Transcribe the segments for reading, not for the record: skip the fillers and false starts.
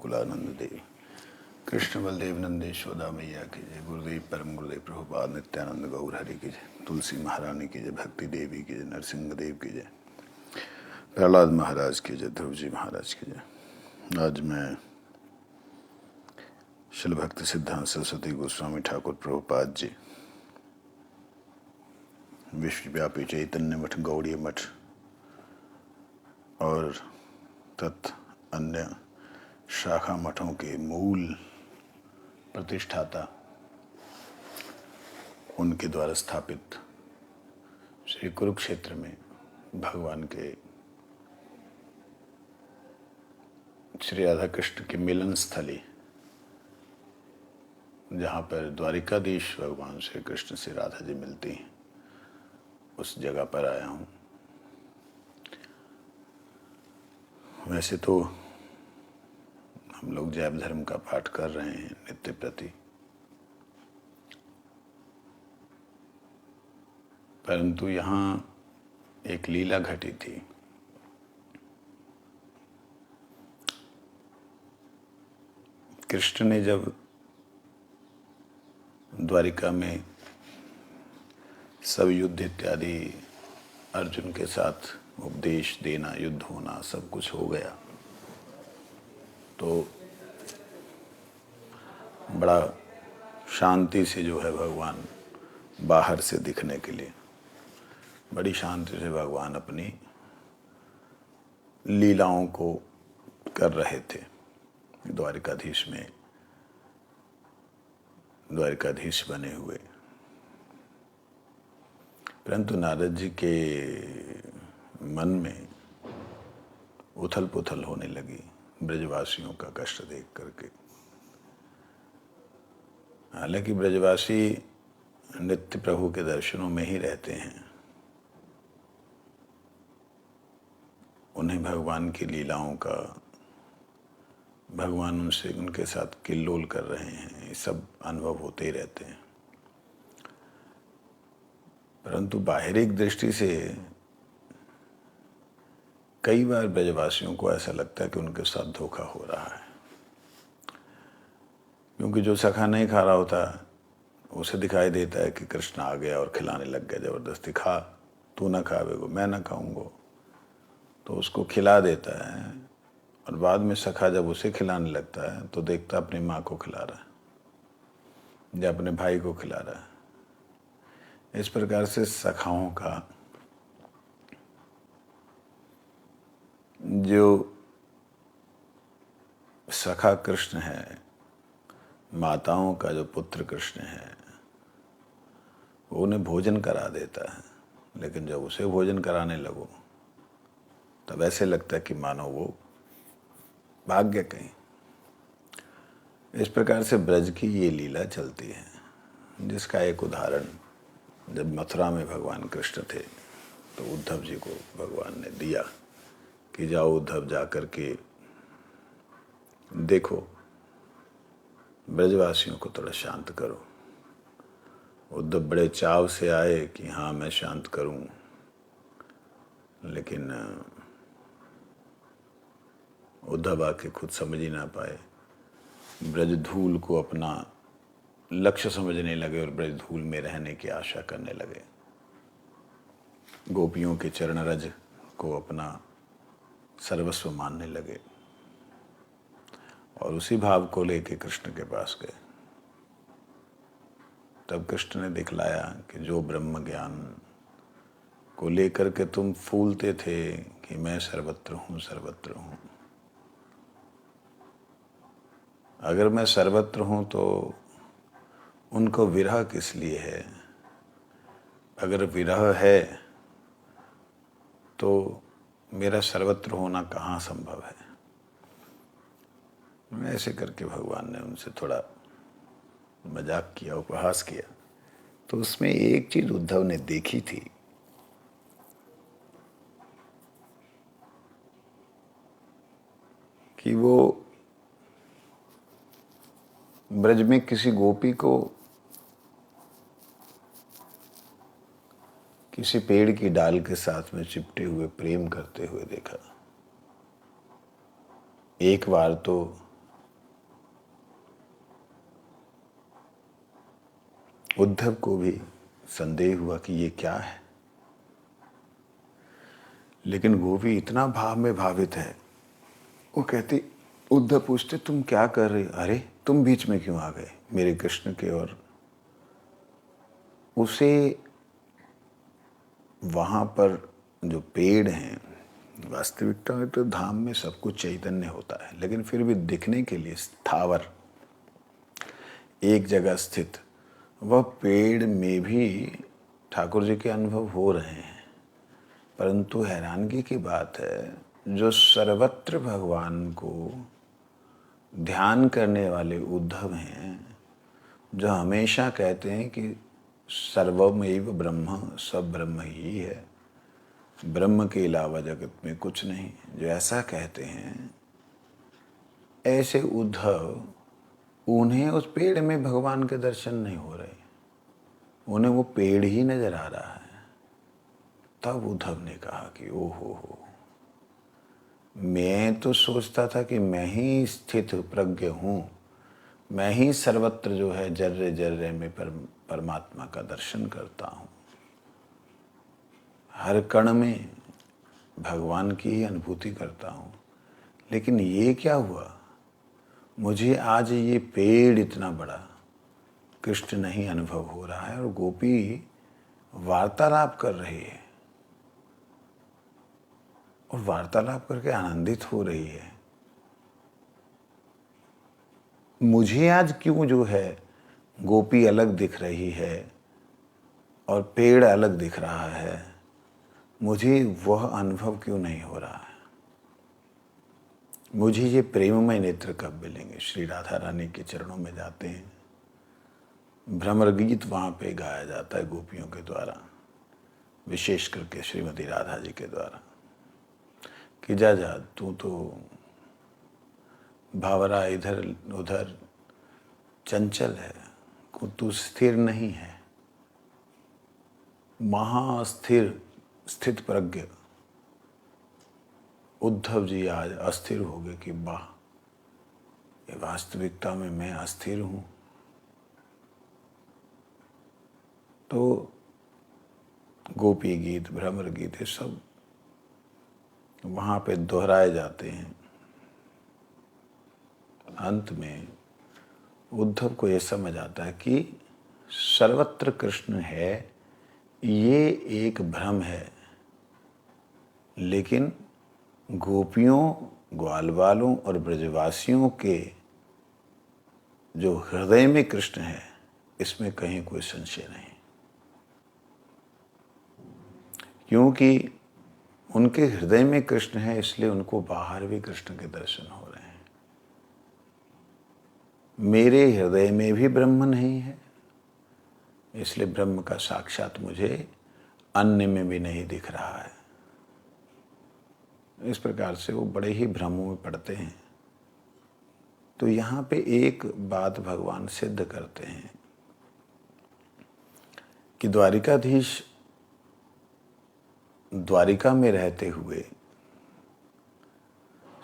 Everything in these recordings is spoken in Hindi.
गोकुलानंद देव कृष्ण बलदेव नंदे यशोदा मैया की जय। गुरुदेव परम गुरुदेव प्रभुपाद नित्यानंद गौर हरि की जय। तुलसी महारानी की जय। भक्ति देवी की जय। नरसिंह देव की जय। प्रहलाद महाराज की जय। ध्रुव जी महाराज की जय। आज मैं श्रील भक्ति सिद्धांत सरस्वती गोस्वामी ठाकुर प्रभुपाद जी, विश्वव्यापी चैतन्य मठ, गौड़ीय मठ और तत् अन्य शाखा मठों के मूल प्रतिष्ठाता, उनके द्वारा स्थापित श्री कुरुक्षेत्र में भगवान के श्री राधा कृष्ण की मिलन स्थली, जहाँ पर द्वारिकाधीश भगवान श्री कृष्ण से राधा जी मिलती हैं, उस जगह पर आया हूँ। वैसे तो हम लोग जैव धर्म का पाठ कर रहे हैं नित्य प्रति, परंतु यहाँ एक लीला घटी थी। कृष्ण ने जब द्वारिका में सब युद्ध इत्यादि अर्जुन के साथ उपदेश देना, युद्ध होना, सब कुछ हो गया, तो बड़ा शांति से जो है भगवान बाहर से दिखने के लिए बड़ी शांति से भगवान अपनी लीलाओं को कर रहे थे द्वारिकाधीश में, द्वारिकाधीश बने हुए। परंतु नारद जी के मन में उथल पुथल होने लगी ब्रजवासियों का कष्ट देख करके। हालांकि ब्रजवासी नित्य प्रभु के दर्शनों में ही रहते हैं, उन्हें भगवान की लीलाओं का, भगवान उनसे उनके साथ किल्लोल कर रहे हैं, ये सब अनुभव होते ही रहते हैं। परंतु बाहरिक दृष्टि से कई बार ब्रजवासियों को ऐसा लगता है कि उनके साथ धोखा हो रहा है, क्योंकि जो सखा नहीं खा रहा होता उसे दिखाई देता है कि कृष्ण आ गया और खिलाने लग गया जबरदस्ती। खा, तू ना खावेगो, मैं ना खाऊंगो, तो उसको खिला देता है। और बाद में सखा जब उसे खिलाने लगता है तो देखता अपनी माँ को खिला रहा है या अपने भाई को खिला रहा है। इस प्रकार से सखाओं का जो सखा कृष्ण है, माताओं का जो पुत्र कृष्ण है, वो उन्हें भोजन करा देता है, लेकिन जब उसे भोजन कराने लगो तब ऐसे लगता है कि मानो वो भाग गया कहीं। इस प्रकार से ब्रज की ये लीला चलती है, जिसका एक उदाहरण जब मथुरा में भगवान कृष्ण थे तो उद्धव जी को भगवान ने दिया कि जाओ उद्धव, जा कर के देखो, ब्रजवासियों को थोड़ा शांत करो। उद्धव बड़े चाव से आए कि हाँ मैं शांत करूं, लेकिन उद्धव आके खुद समझ ही ना पाए। ब्रज धूल को अपना लक्ष्य समझने लगे और ब्रज धूल में रहने की आशा करने लगे। गोपियों के चरण रज को अपना सर्वस्व मानने लगे और उसी भाव को लेके कृष्ण के पास गए। तब कृष्ण ने दिखलाया कि जो ब्रह्म ज्ञान को लेकर के तुम फूलते थे कि मैं सर्वत्र हूँ, सर्वत्र हूँ, अगर मैं सर्वत्र हूँ तो उनको विरह किस लिए है? अगर विरह है तो मेरा सर्वत्र होना कहाँ संभव है? ऐसे करके भगवान ने उनसे थोड़ा मजाक किया, उपहास किया। तो उसमें एक चीज उद्धव ने देखी थी कि वो ब्रज में किसी गोपी को किसी पेड़ की डाल के साथ में चिपटे हुए प्रेम करते हुए देखा। एक बार तो उद्धव को भी संदेह हुआ कि ये क्या है, लेकिन गोपी इतना भाव में भावित है, वो कहती, उद्धव पूछते तुम क्या कर रहे, अरे तुम बीच में क्यों आ गए मेरे कृष्ण के। और उसे वहाँ पर जो पेड़ हैं, वास्तविकता में तो धाम में सब कुछ चैतन्य होता है, लेकिन फिर भी दिखने के लिए स्थावर एक जगह स्थित वह पेड़ में भी ठाकुर जी के अनुभव हो रहे हैं। परंतु हैरानगी की बात है, जो सर्वत्र भगवान को ध्यान करने वाले उद्धव हैं, जो हमेशा कहते हैं कि सर्वमेव ब्रह्म, सब ब्रह्म ही है, ब्रह्म के अलावा जगत में कुछ नहीं, जो ऐसा कहते हैं, ऐसे उद्धव, उन्हें उस पेड़ में भगवान के दर्शन नहीं हो रहे, उन्हें वो पेड़ ही नजर आ रहा है। तब उद्धव ने कहा कि ओहो हो, मैं तो सोचता था कि मैं ही स्थित प्रज्ञ हूँ, मैं ही सर्वत्र जो है जर्रे जर्रे में परमात्मा का दर्शन करता हूँ, हर कण में भगवान की ही अनुभूति करता हूँ। लेकिन ये क्या हुआ, मुझे आज ये पेड़ इतना बड़ा कृष्ण नहीं अनुभव हो रहा है, और गोपी वार्तालाप कर रही है और वार्तालाप करके आनंदित हो रही है। मुझे आज क्यों जो है गोपी अलग दिख रही है और पेड़ अलग दिख रहा है, मुझे वह अनुभव क्यों नहीं हो रहा है। मुझे ये प्रेममय नेत्र कब मिलेंगे। श्री राधा रानी के चरणों में जाते हैं, भ्रमर गीत वहाँ पे गाया जाता है गोपियों के द्वारा, विशेष करके श्रीमती राधा जी के द्वारा, कि जा जा तू तो भावरा इधर उधर चंचल है, तू स्थिर नहीं है। महास्थिर स्थित प्रज्ञ उद्धव जी आज अस्थिर हो गए कि वाह, ये वास्तविकता में मैं अस्थिर हूं। तो गोपी गीत, भ्रमर गीत, ये सब वहाँ पे दोहराए जाते हैं। अंत में उद्धव को ये समझ आता है कि सर्वत्र कृष्ण है, ये एक भ्रम है, लेकिन गोपियों, ग्वालवालों और ब्रजवासियों के जो हृदय में कृष्ण है, इसमें कहीं कोई संशय नहीं, क्योंकि उनके हृदय में कृष्ण है, इसलिए उनको बाहर भी कृष्ण के दर्शन हो रहे हैं। मेरे हृदय में भी ब्रह्म नहीं है, इसलिए ब्रह्म का साक्षात मुझे अन्य में भी नहीं दिख रहा है। इस प्रकार से वो बड़े ही भ्रमों में पड़ते हैं। तो यहाँ पे एक बात भगवान सिद्ध करते हैं कि द्वारिकाधीश द्वारिका में रहते हुए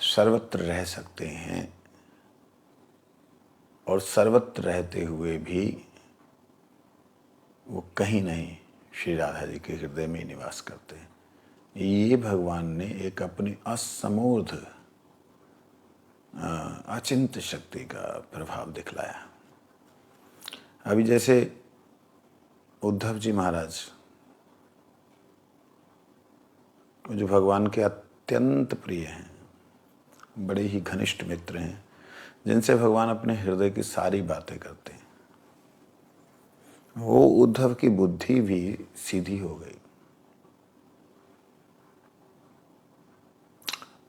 सर्वत्र रह सकते हैं, और सर्वत्र रहते हुए भी वो कहीं नहीं श्री राधा जी के हृदय में निवास करते हैं। ये भगवान ने एक अपनी असमूर्ध अचिंत शक्ति का प्रभाव दिखलाया। अभी जैसे उद्धव जी महाराज, जो भगवान के अत्यंत प्रिय हैं, बड़े ही घनिष्ठ मित्र हैं, जिनसे भगवान अपने हृदय की सारी बातें करते हैं, वो उद्धव की बुद्धि भी सीधी हो गई।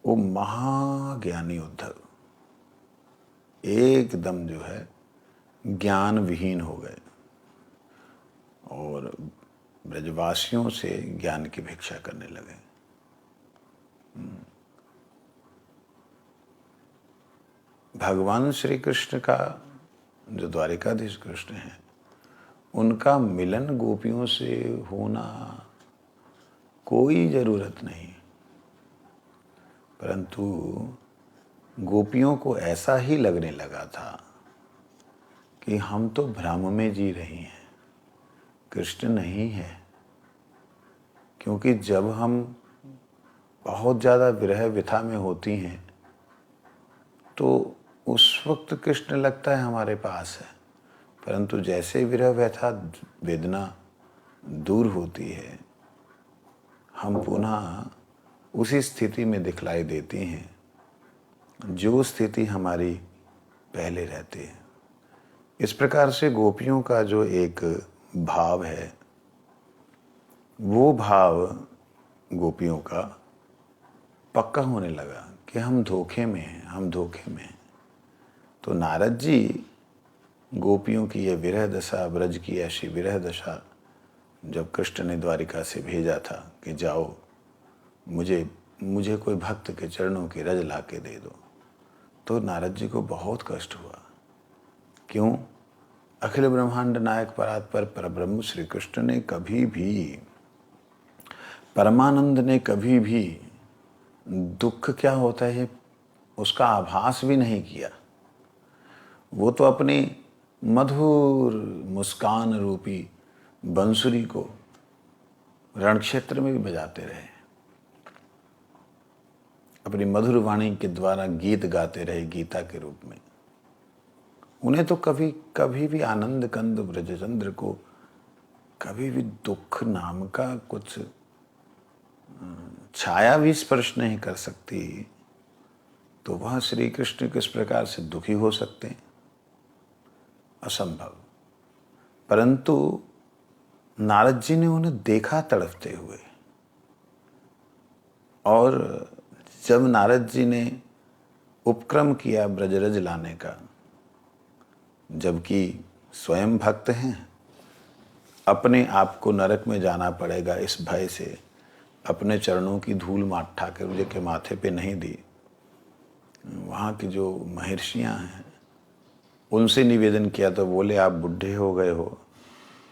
वो महाज्ञानी उद्धव एकदम जो है ज्ञान विहीन हो गए और ब्रजवासियों से ज्ञान की भिक्षा करने लगे। भगवान श्री कृष्ण का जो द्वारिकाधीश कृष्ण है, उनका मिलन गोपियों से होना कोई जरूरत नहीं, परंतु गोपियों को ऐसा ही लगने लगा था कि हम तो भ्रम में जी रही हैं, कृष्ण नहीं है। क्योंकि जब हम बहुत ज़्यादा विरह व्यथा में होती हैं तो उस वक्त कृष्ण लगता है हमारे पास है, परंतु जैसे विरह व्यथा वेदना दूर होती है हम पुनः उसी स्थिति में दिखलाई देती हैं जो स्थिति हमारी पहले रहती है। इस प्रकार से गोपियों का जो एक भाव है वो भाव गोपियों का पक्का होने लगा कि हम धोखे में हैं, हम धोखे में हैं। तो नारद जी गोपियों की यह विरह दशा, ब्रज की ऐसी विरह दशा जब कृष्ण ने द्वारिका से भेजा था कि जाओ मुझे कोई भक्त के चरणों की रज ला के दे दो, तो नारद जी को बहुत कष्ट हुआ। क्यों? अखिल ब्रह्मांड नायक परात्पर परब्रह्म श्री कृष्ण ने कभी भी, परमानंद ने कभी भी दुख क्या होता है उसका आभास भी नहीं किया। वो तो अपनी मधुर मुस्कान रूपी बंसुरी को रण क्षेत्र में भी बजाते रहे, अपनी मधुर वाणी के द्वारा गीत गाते रहे गीता के रूप में। उन्हें तो कभी भी आनंद कंद ब्रजचंद्र को कभी भी दुख नाम का कुछ छाया भी स्पर्श नहीं कर सकती, तो वह श्री कृष्ण किस प्रकार से दुखी हो सकते हैं? असंभव। परंतु नारद जी ने उन्हें देखा तड़पते हुए, और जब नारद जी ने उपक्रम किया ब्रजरज लाने का, जबकि स्वयं भक्त हैं, अपने आप को नरक में जाना पड़ेगा इस भय से अपने चरणों की धूल माथ ठाकुर जी के माथे पे नहीं दी। वहाँ की जो महर्षियाँ हैं उनसे निवेदन किया तो बोले आप बुढ़े हो गए हो,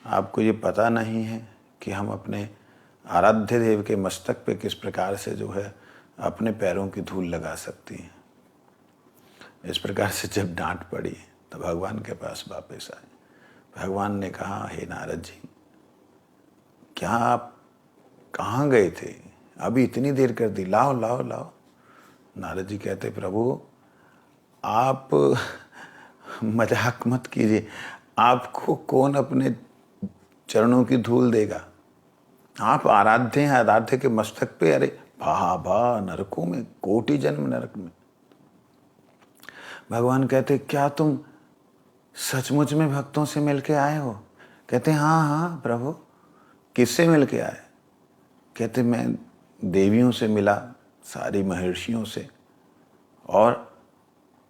आपको ये पता नहीं है कि हम अपने आराध्य देव के मस्तक पे किस प्रकार से जो है अपने पैरों की धूल लगा सकती हैं। इस प्रकार से जब डांट पड़ी तो भगवान के पास वापस आए। भगवान ने कहा, हे नारद जी, क्या आप कहाँ गए थे? अभी इतनी देर कर दी, लाओ लाओ लाओ। नारद जी कहते, प्रभु आप मजाक मत कीजिए, आपको कौन अपने चरणों की धूल देगा? आप आराध्य हैं, आराध्य के मस्तक पे, अरे भा नरकों में, कोटि जन्म नरक में। भगवान कहते, क्या तुम सचमुच में भक्तों से मिलके आए हो? कहते, हाँ हाँ प्रभु। किससे मिलके आए? कहते, मैं देवियों से मिला, सारी महर्षियों से, और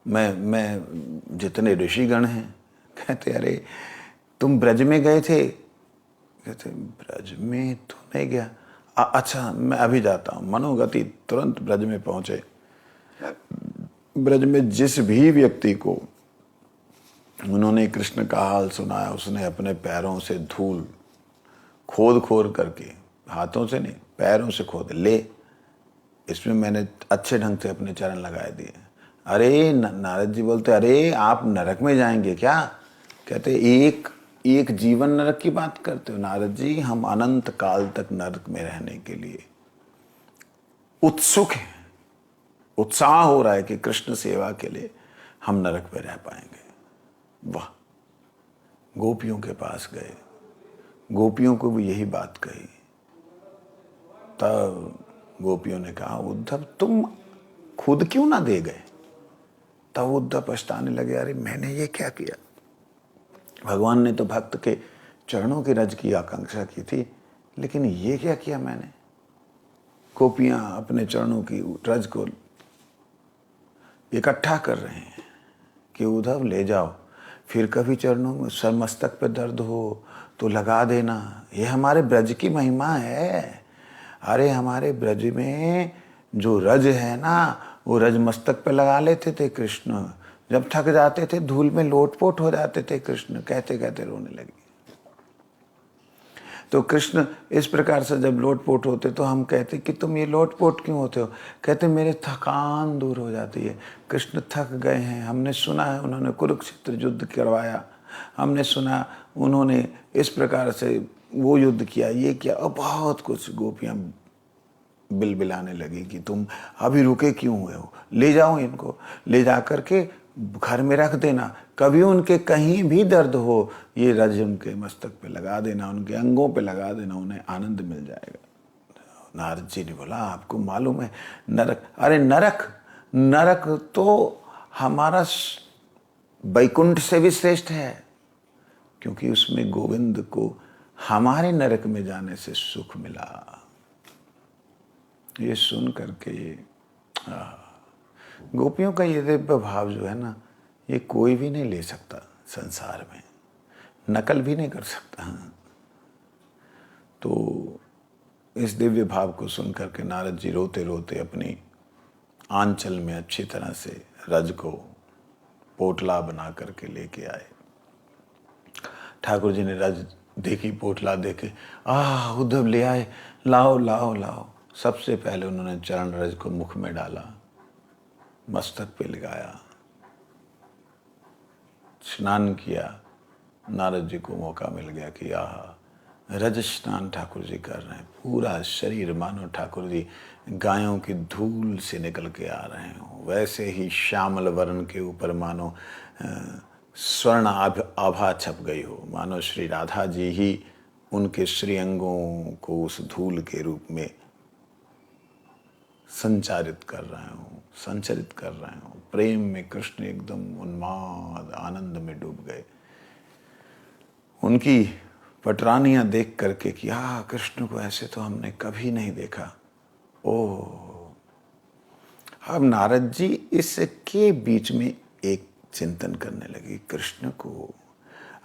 मैं जितने ऋषिगण हैं। कहते, अरे तुम ब्रज में गए थे? कहते, ब्रज में तो नहीं गया। अच्छा मैं अभी जाता हूँ। मनोगति तुरंत ब्रज में पहुंचे। ब्रज में जिस भी व्यक्ति को उन्होंने कृष्ण का हाल सुनाया, उसने अपने पैरों से धूल खोद करके, हाथों से नहीं पैरों से खोद ले, इसमें मैंने अच्छे ढंग से अपने चरण लगाए दिए। अरे नारद जी बोलते, अरे आप नरक में जाएंगे क्या? कहते, एक जीवन नरक की बात करते हो? नारद जी, हम अनंत काल तक नरक में रहने के लिए उत्सुक हैं, उत्साह हो रहा है कि कृष्ण सेवा के लिए हम नरक में रह पाएंगे। वाह! गोपियों के पास गए, गोपियों को भी यही बात कही। तब गोपियों ने कहा, उद्धव तुम खुद क्यों ना दे गए? तब उद्धव पछताने लगे, अरे मैंने ये क्या किया? भगवान ने तो भक्त के चरणों की रज की आकांक्षा की थी, लेकिन ये क्या किया मैंने? गोपियां अपने चरणों की रज को इकट्ठा कर रहे हैं कि उद्धव ले जाओ, फिर कभी चरणों में सर मस्तक पे दर्द हो तो लगा देना, ये हमारे ब्रज की महिमा है। अरे हमारे ब्रज में जो रज है ना, वो रज मस्तक पे लगा लेते थे कृष्ण। जब थक जाते थे धूल में लोटपोट हो जाते थे कृष्ण। कहते कहते रोने लगे। तो कृष्ण इस प्रकार से जब लोटपोट होते तो हम कहते कि तुम ये लोटपोट क्यों होते हो? कहते, मेरे थकान दूर हो जाती है। कृष्ण थक गए हैं, हमने सुना है उन्होंने कुरुक्षेत्र युद्ध करवाया, हमने सुना उन्होंने इस प्रकार से वो युद्ध किया, ये किया, और बहुत कुछ। गोपियाँ बिलबिलाने लगी कि तुम अभी रुके क्यों हुए हो, ले जाओ इनको, ले जा करके घर में रख देना, कभी उनके कहीं भी दर्द हो ये रज उनके मस्तक पे लगा देना, उनके अंगों पे लगा देना, उन्हें आनंद मिल जाएगा। नारद जी ने बोला आपको मालूम है नरक, अरे नरक, नरक तो हमारा वैकुंठ से भी श्रेष्ठ है, क्योंकि उसमें गोविंद को हमारे नरक में जाने से सुख मिला। ये सुन करके गोपियों का ये दिव्य भाव जो है ना, ये कोई भी नहीं ले सकता संसार में, नकल भी नहीं कर सकता। तो इस दिव्य भाव को सुन करके नारद जी रोते रोते अपनी आंचल में अच्छी तरह से रज को पोटला बना करके लेके आए। ठाकुर जी ने रज देखी, पोटला देखे, उद्धव ले आए, लाओ लाओ लाओ। सबसे पहले उन्होंने चरण रज को मुख में डाला, मस्तक पे लगाया, स्नान किया। नारद जी को मौका मिल गया कि रज स्नान ठाकुर जी कर रहे हैं, पूरा शरीर मानो ठाकुर जी गायों की धूल से निकल के आ रहे हो, वैसे ही श्यामल वर्ण के ऊपर मानो स्वर्ण आभा छप गई हो, मानो श्री राधा जी ही उनके श्रीअंगों को उस धूल के रूप में संचारित कर रहे हो, संचरित कर रहे हो। प्रेम में कृष्ण एकदम उन्माद आनंद में डूब गए। उनकी पटरानियां देख करके कि कृष्ण को ऐसे तो हमने कभी नहीं देखा। अब नारद जी इसके बीच में एक चिंतन करने लगे, कृष्ण को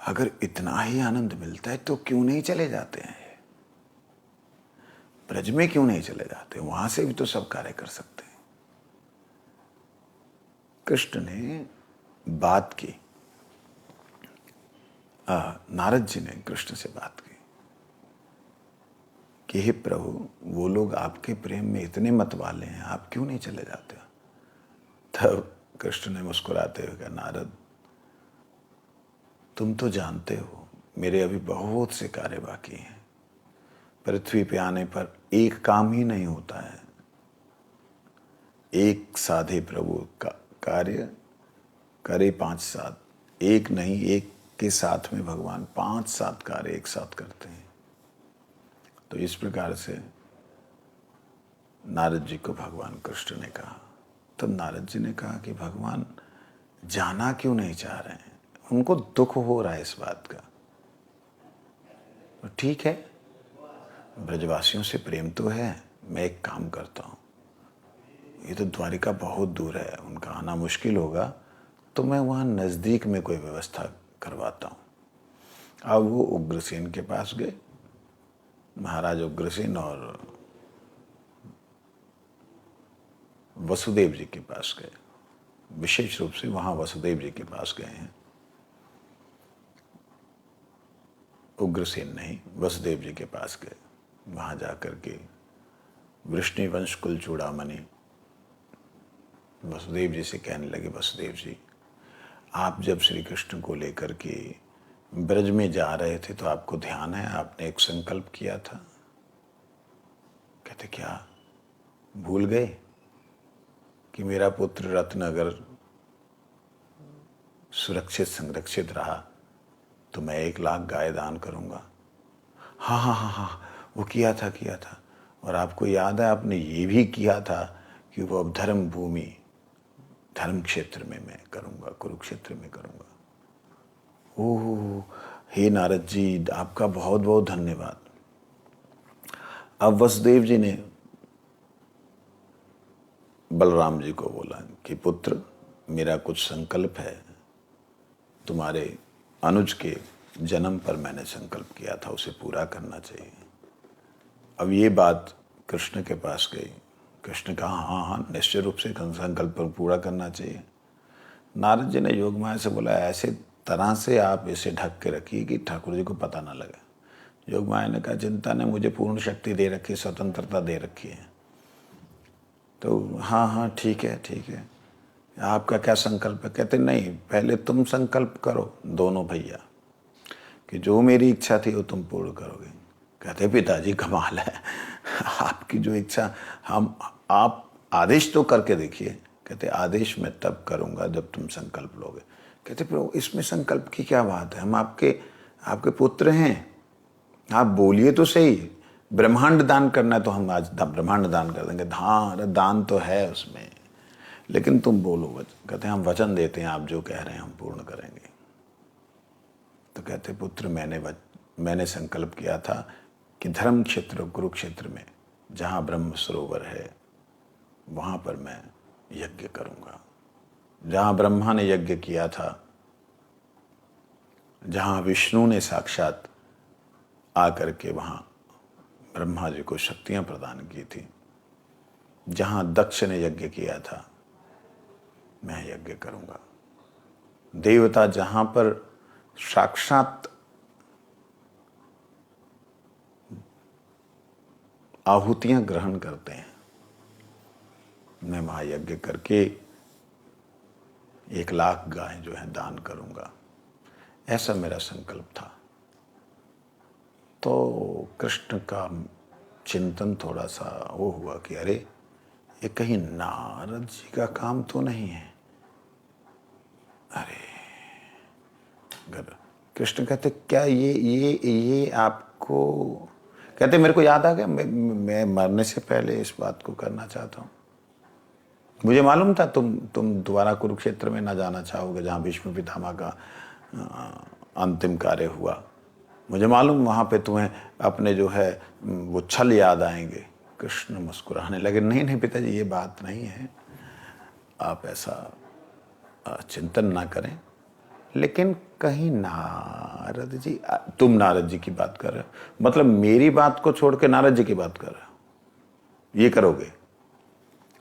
अगर इतना ही आनंद मिलता है तो क्यों नहीं चले जाते हैं, ब्रज में क्यों नहीं चले जाते, वहां से भी तो सब कार्य कर सकते हैं। कृष्ण ने बात की, नारद जी ने कृष्ण से बात की कि हे प्रभु, वो लोग आपके प्रेम में इतने मत वाले हैं, आप क्यों नहीं चले जाते। तब कृष्ण ने मुस्कुराते हुए कहा, नारद तुम तो जानते हो मेरे अभी बहुत से कार्य बाकी हैं। पृथ्वी पे आने पर एक काम ही नहीं होता है, एक साधे प्रभु का कार्य करे 5-7, एक नहीं, एक के साथ में भगवान 5-7 कार्य एक साथ करते हैं। तो इस प्रकार से नारद जी को भगवान कृष्ण ने कहा। तो नारद जी ने कहा कि भगवान जाना क्यों नहीं चाह रहे हैं, उनको दुख हो रहा है इस बात का। तो ठीक है, ब्रजवासियों से प्रेम तो है, मैं एक काम करता हूँ, ये तो द्वारिका बहुत दूर है, उनका आना मुश्किल होगा, तो मैं वहाँ नज़दीक में कोई व्यवस्था करवाता हूँ। अब वो उग्रसेन के पास गए, महाराज उग्रसेन और वसुदेव जी के पास गए, विशेष रूप से वहाँ वसुदेव जी के पास गए हैं। उग्रसेन नहीं, वसुदेव जी के पास गए। वहाँ जाकर के वृष्णिवंश कुल चूड़ामणि वसुदेव जी से कहने लगे, वसुदेव जी आप जब श्री कृष्ण को लेकर के ब्रज में जा रहे थे तो आपको ध्यान है आपने एक संकल्प किया था। कहते क्या, भूल गए कि मेरा पुत्र रत्न अगर सुरक्षित संरक्षित रहा तो मैं 1 लाख गाय दान करूंगा। हाँ, वो किया था। और आपको याद है आपने ये भी किया था कि वो अब धर्म भूमि, धर्म क्षेत्र में मैं करूंगा, कुरुक्षेत्र में करूंगा। ओह हे नारद जी, आपका बहुत बहुत धन्यवाद। अब वसुदेव जी ने बलराम जी को बोला कि पुत्र, मेरा कुछ संकल्प है, तुम्हारे अनुज के जन्म पर मैंने संकल्प किया था, उसे पूरा करना चाहिए। अब ये बात कृष्ण के पास गई। कृष्ण कहा हाँ, निश्चय रूप से संकल्प पूरा करना चाहिए। नारद जी ने योगमाया से बोला, ऐसे तरह से आप इसे ढक के रखिए कि ठाकुर जी को पता ना लगे। योगमाया ने कहा, चिंता ने मुझे पूर्ण शक्ति दे रखी, स्वतंत्रता दे रखी है। तो हाँ, ठीक है, आपका क्या संकल्प है। कहते नहीं, पहले तुम संकल्प करो दोनों भैया, कि जो मेरी इच्छा थी वो तुम पूर्ण करोगे। कहते पिताजी कमाल है, आपकी जो इच्छा आप आदेश तो करके देखिए। कहते आदेश मैं तब करूँगा जब तुम संकल्प लोगे। कहते प्रभु इसमें संकल्प की क्या बात है, हम आपके पुत्र हैं, आप बोलिए तो सही। ब्रह्मांड दान करना है तो हम आज ब्रह्मांड दान कर देंगे। दान तो है उसमें, लेकिन तुम बोलो वचन। कहते हैं हम वचन देते हैं, आप जो कह रहे हैं हम पूर्ण करेंगे। तो कहते पुत्र मैंने संकल्प किया था कि धर्म क्षेत्र कुरुक्षेत्र में जहाँ ब्रह्म सरोवर है वहाँ पर मैं यज्ञ करूँगा। जहाँ ब्रह्मा ने यज्ञ किया था, जहाँ विष्णु ने साक्षात आकर के वहाँ ब्रह्मा जी को शक्तियाँ प्रदान की थी, जहाँ दक्ष ने यज्ञ किया था, मैं यज्ञ करूँगा। देवता जहाँ पर साक्षात आहुतियाँ ग्रहण करते हैं, मैं वहाँ यज्ञ करके 1,00,000 गायें जो है दान करूँगा। ऐसा मेरा संकल्प था। तो कृष्ण का चिंतन थोड़ा सा वो हुआ कि अरे ये कहीं नारद जी का काम तो नहीं है। अरे कृष्ण कहते क्या ये आपको, कहते मेरे को याद आ गया, मैं मरने से पहले इस बात को करना चाहता हूँ। मुझे मालूम था तुम दोबारा कुरुक्षेत्र में ना जाना चाहोगे जहाँ भीष्म पितामह का अंतिम कार्य हुआ। मुझे मालूम वहाँ पे तुम्हें अपने जो है वो छल याद आएंगे। कृष्ण मुस्कुराने लगे, नहीं पिताजी ये बात नहीं है, आप ऐसा चिंतन ना करें। लेकिन कहीं नारद जी, तुम नारद जी की बात कर रहे हो, मतलब मेरी बात को छोड़ के नारद जी की बात कर रहे हो, ये करोगे?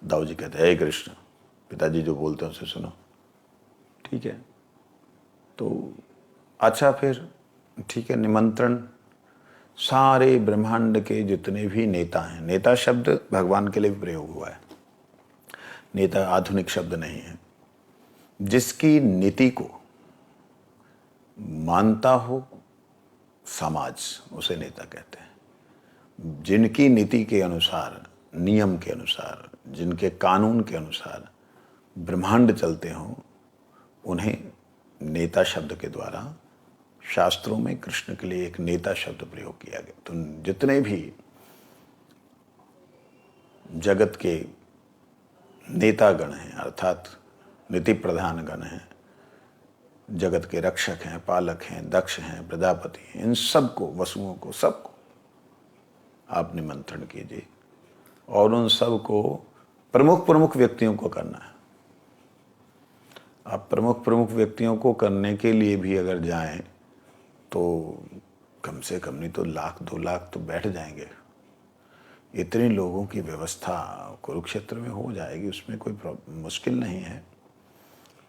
दाऊ जी कहते हैं हे कृष्ण, पिताजी जो बोलते हैं उसे सुनो। ठीक है, तो अच्छा फिर ठीक है, निमंत्रण। सारे ब्रह्मांड के जितने भी नेता हैं, नेता शब्द भगवान के लिए भी प्रयोग हुआ है, नेता आधुनिक शब्द नहीं है। जिसकी नीति को मानता हो समाज, उसे नेता कहते हैं। जिनकी नीति के अनुसार, नियम के अनुसार, जिनके कानून के अनुसार ब्रह्मांड चलते हों, उन्हें नेता शब्द के द्वारा शास्त्रों में कृष्ण के लिए एक नेता शब्द प्रयोग किया गया। तो जितने भी जगत के नेतागण हैं, अर्थात नीति प्रधान गण हैं, जगत के रक्षक हैं, पालक हैं, दक्ष हैं, प्रजापति हैं, इन सबको, वसुओं को, सबको आप निमंत्रण कीजिए। और उन सबको प्रमुख व्यक्तियों को करना है। आप प्रमुख व्यक्तियों को करने के लिए भी अगर जाएं तो कम से कम नहीं तो 1,00,000-2,00,000 तो बैठ जाएंगे। इतने लोगों की व्यवस्था कुरुक्षेत्र में हो जाएगी, उसमें कोई मुश्किल नहीं है।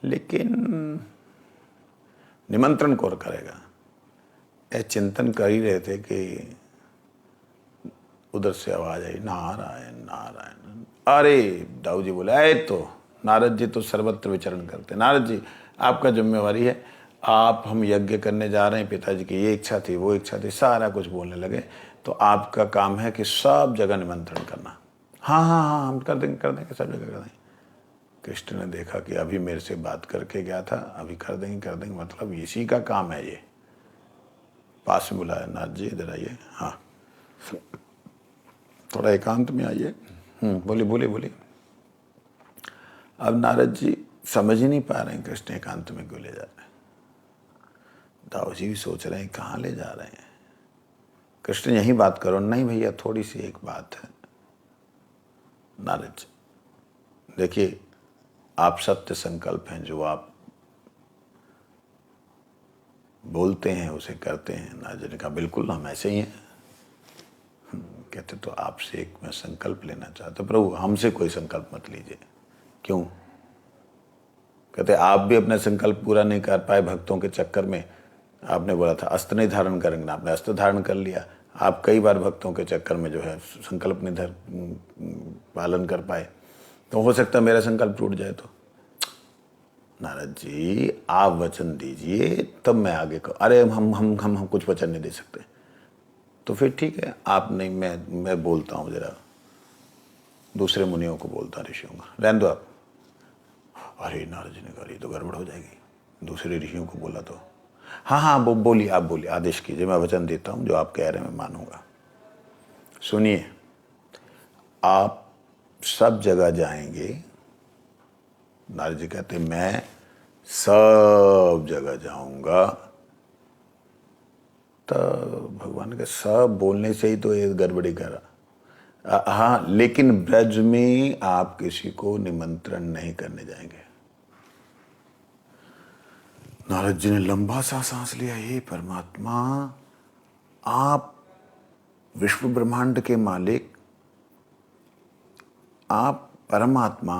लेकिन निमंत्रण कौन करेगा? ये चिंतन कर ही रहे थे कि उधर से आवाज आई, नारायण नारायण। अरे दाऊ जी बोले, आए तो नारद जी तो सर्वत्र विचरण करते। नारद जी आपका जिम्मेवारी है, आप हम यज्ञ करने जा रहे हैं, पिताजी की ये इच्छा थी, वो इच्छा थी, सारा कुछ बोलने लगे। तो आपका काम है कि सब जगह निमंत्रण करना। हाँ हम कर देंगे सब जगह कर देंगे। कृष्ण ने देखा कि अभी मेरे से बात करके गया था, अभी कर देंगे, मतलब इसी का काम है ये। पास में बुलाया, नाथ जी इधर आइए, हाँ थोड़ा एकांत में आइए। बोलिए। अब नारद जी समझ ही नहीं पा रहे हैं कृष्ण एकांत में क्यों ले जा रहे हैं। दाऊ जी भी सोच रहे हैं कहाँ ले जा रहे हैं। कृष्ण यही बात करो। नहीं भैया, थोड़ी सी एक बात है। नारद जी देखिए, आप सत्य संकल्प हैं, जो आप बोलते हैं उसे करते हैं। नारद जी ने कहा बिल्कुल हम ऐसे ही हैं। कहते तो आपसे एक मैं संकल्प लेना चाहता हूं। प्रभु हमसे कोई संकल्प मत लीजिए। क्यों? कहते आप भी अपना संकल्प पूरा नहीं कर पाए भक्तों के चक्कर में। आपने बोला था अस्त्र नहीं धारण करेंगे, आपने अस्त्र धारण कर लिया। आप कई बार भक्तों के चक्कर में जो है संकल्प नहीं पालन कर पाए, तो हो सकता है मेरा संकल्प टूट जाए। तो नारद जी आप वचन दीजिए तब मैं आगे कहूँ। अरे हम कुछ वचन नहीं दे सकते। तो फिर ठीक है, आप नहीं, मैं बोलता हूँ, जरा दूसरे मुनियों को बोलता, ऋषियों का, रहने दो आप। अरे नारद जी ने कहा ये तो गड़बड़ हो जाएगी। दूसरे ऋषियों को बोला तो हाँ हाँ बोलिए, आप बोलिए, आदेश कीजिए, मैं वचन देता हूँ जो आप कह रहे हैं मैं मानूंगा। सुनिए, आप सब जगह जाएंगे। नारद जी कहते मैं सब जगह जाऊंगा। तो भगवान के सब बोलने से ही तो ये गड़बड़ी कर रहा। हाँ, लेकिन ब्रज में आप किसी को निमंत्रण नहीं करने जाएंगे। नारद जी ने लंबा सा सांस लिया। हे परमात्मा, आप विश्व ब्रह्मांड के मालिक, आप परमात्मा,